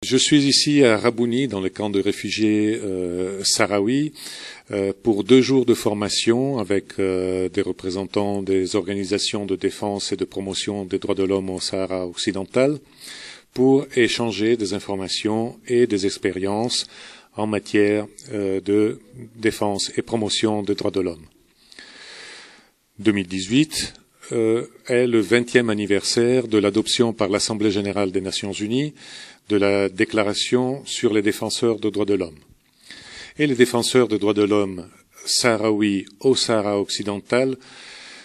Je suis ici à Rabouni, dans le camp de réfugiés sahraouis, pour 2 jours de formation avec des représentants des organisations de défense et de promotion des droits de l'homme au Sahara occidental, pour échanger des informations et des expériences en matière de défense et promotion des droits de l'homme. 2018 est le 20e anniversaire de l'adoption par l'Assemblée générale des Nations unies de la Déclaration sur les défenseurs des droits de l'homme. Et les défenseurs des droits de l'homme sahraouis au Sahara occidental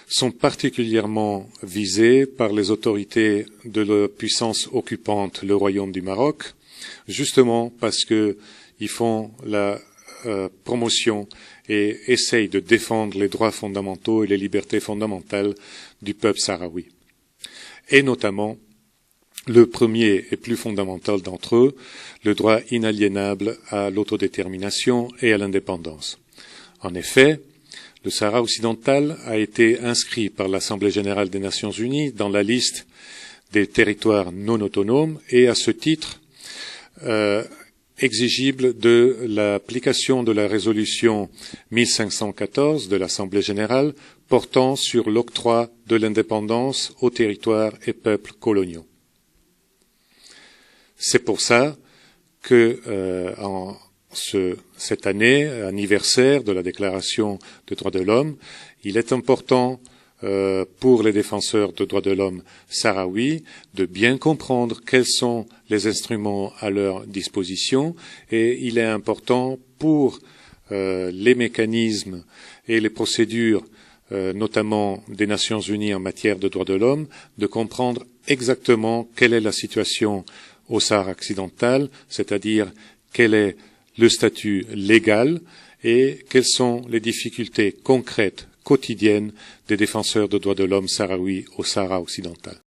sont particulièrement visés par les autorités de la puissance occupante, le Royaume du Maroc, justement parce qu'ils font la promotion et essayent de défendre les droits fondamentaux et les libertés fondamentales du peuple sahraoui. Et notamment, le premier et plus fondamental d'entre eux, le droit inaliénable à l'autodétermination et à l'indépendance. En effet, le Sahara occidental a été inscrit par l'Assemblée générale des Nations unies dans la liste des territoires non autonomes et, à ce titre, exigible de l'application de la résolution 1514 de l'Assemblée générale portant sur l'octroi de l'indépendance aux territoires et peuples coloniaux. C'est pour ça que cette année, anniversaire de la Déclaration des droits de l'homme, il est important pour les défenseurs des droits de l'homme sahraouis de bien comprendre quels sont les instruments à leur disposition, et il est important pour les mécanismes et les procédures, notamment des Nations unies en matière de droits de l'homme, de comprendre exactement quelle est la situation au Sahara occidental, c'est-à-dire quel est le statut légal et quelles sont les difficultés concrètes, quotidiennes des défenseurs des droits de l'homme sahraouis au Sahara occidental.